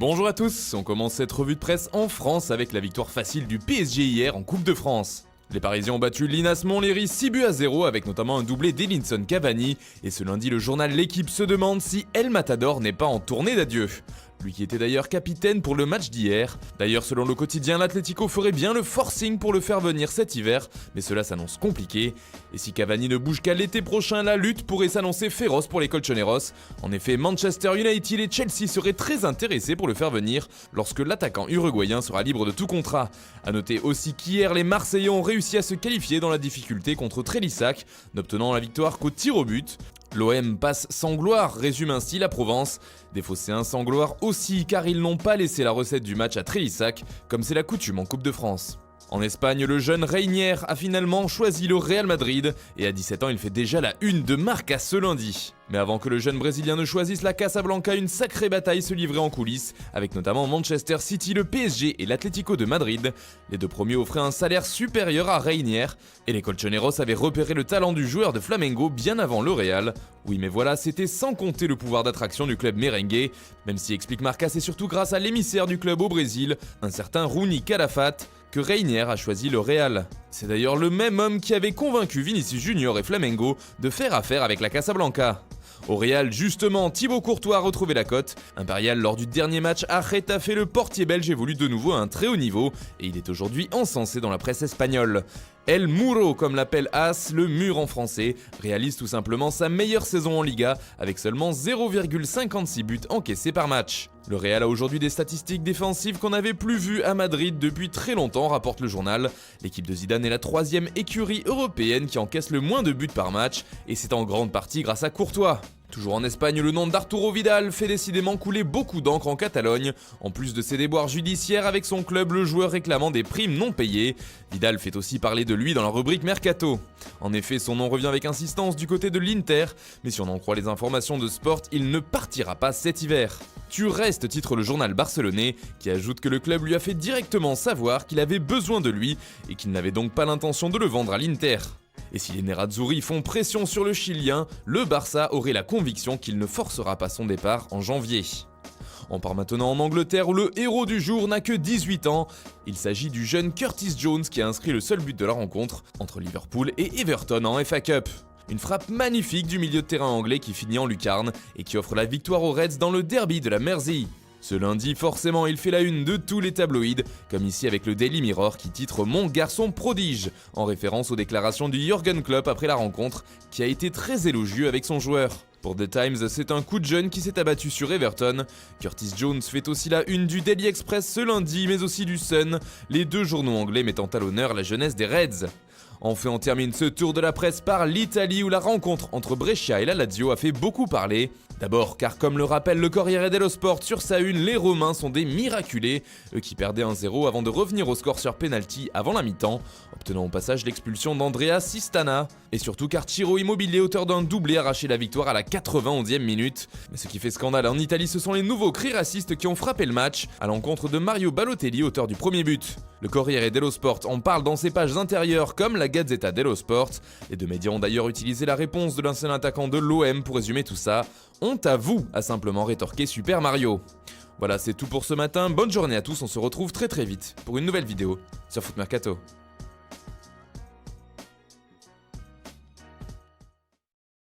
Bonjour à tous, on commence cette revue de presse en France avec la victoire facile du PSG hier en Coupe de France. Les Parisiens ont battu l'Inas Montlhéry 6-0 avec notamment un doublé d'Edinson Cavani, et ce lundi le journal L'Équipe se demande si El Matador n'est pas en tournée d'adieu. Lui qui était d'ailleurs capitaine pour le match d'hier. D'ailleurs selon le quotidien, l'Atlético ferait bien le forcing pour le faire venir cet hiver, mais cela s'annonce compliqué. Et si Cavani ne bouge qu'à l'été prochain, la lutte pourrait s'annoncer féroce pour les Colchoneros. En effet, Manchester United et Chelsea seraient très intéressés pour le faire venir lorsque l'attaquant uruguayen sera libre de tout contrat. A noter aussi qu'hier, les Marseillais ont réussi à se qualifier dans la difficulté contre Trélissac, n'obtenant la victoire qu'au tir au but. L'OM passe sans gloire, résume ainsi la Provence. Des Phocéens sans gloire aussi, car ils n'ont pas laissé la recette du match à Trélissac, comme c'est la coutume en Coupe de France. En Espagne, le jeune Reinier a finalement choisi le Real Madrid, et à 17 ans, il fait déjà la une de Marca ce lundi. Mais avant que le jeune Brésilien ne choisisse la Casablanca, une sacrée bataille se livrait en coulisses, avec notamment Manchester City, le PSG et l'Atlético de Madrid. Les deux premiers offraient un salaire supérieur à Reinier, et les Colchoneros avaient repéré le talent du joueur de Flamengo bien avant le Real. Oui, mais voilà, c'était sans compter le pouvoir d'attraction du club merengue, même si explique Marca, c'est surtout grâce à l'émissaire du club au Brésil, un certain Rouni Calafat, que Reinier a choisi le Real. C'est d'ailleurs le même homme qui avait convaincu Vinicius Junior et Flamengo de faire affaire avec la Casablanca. Au Real, justement, Thibaut Courtois a retrouvé la cote. Impérial, lors du dernier match à Getafe, le portier belge évolue de nouveau à un très haut niveau et il est aujourd'hui encensé dans la presse espagnole. El Muro, comme l'appelle As, le mur en français, réalise tout simplement sa meilleure saison en Liga avec seulement 0,56 buts encaissés par match. Le Real a aujourd'hui des statistiques défensives qu'on n'avait plus vues à Madrid depuis très longtemps, rapporte le journal. L'équipe de Zidane est la troisième écurie européenne qui encaisse le moins de buts par match, et c'est en grande partie grâce à Courtois. Toujours en Espagne, le nom d'Arturo Vidal fait décidément couler beaucoup d'encre en Catalogne. En plus de ses déboires judiciaires avec son club, le joueur réclamant des primes non payées. Vidal fait aussi parler de lui dans la rubrique Mercato. En effet, son nom revient avec insistance du côté de l'Inter, mais si on en croit les informations de Sport, il ne partira pas cet hiver. Tu restes, titre le journal barcelonais, qui ajoute que le club lui a fait directement savoir qu'il avait besoin de lui et qu'il n'avait donc pas l'intention de le vendre à l'Inter. Et si les Nerazzurri font pression sur le Chilien, le Barça aurait la conviction qu'il ne forcera pas son départ en janvier. On part maintenant en Angleterre où le héros du jour n'a que 18 ans. Il s'agit du jeune Curtis Jones qui a inscrit le seul but de la rencontre entre Liverpool et Everton en FA Cup. Une frappe magnifique du milieu de terrain anglais qui finit en lucarne et qui offre la victoire aux Reds dans le derby de la Mersey. Ce lundi, forcément, il fait la une de tous les tabloïds, comme ici avec le Daily Mirror qui titre « Mon garçon prodige » en référence aux déclarations du Jürgen Klopp après la rencontre, qui a été très élogieux avec son joueur. Pour The Times, c'est un coup de jeune qui s'est abattu sur Everton. Curtis Jones fait aussi la une du Daily Express ce lundi, mais aussi du Sun, les deux journaux anglais mettant à l'honneur la jeunesse des Reds. Enfin, on termine ce tour de la presse par l'Italie où la rencontre entre Brescia et la Lazio a fait beaucoup parler. D'abord car comme le rappelle le Corriere dello Sport sur sa une, les Romains sont des miraculés, eux qui perdaient 1-0 avant de revenir au score sur penalty avant la mi-temps, obtenant au passage l'expulsion d'Andrea Sistana. Et surtout car Ciro Immobile, auteur d'un doublé, arraché la victoire à la 91e minute. Mais ce qui fait scandale en Italie, ce sont les nouveaux cris racistes qui ont frappé le match, à l'encontre de Mario Balotelli, auteur du premier but. Le Corriere dello Sport en parle dans ses pages intérieures comme la Gazzetta dello Sport. Les deux médias ont d'ailleurs utilisé la réponse de l'ancien attaquant de l'OM pour résumer tout ça. Honte à vous, a simplement rétorqué Super Mario. Voilà, c'est tout pour ce matin. Bonne journée à tous, on se retrouve très vite pour une nouvelle vidéo sur Foot Mercato.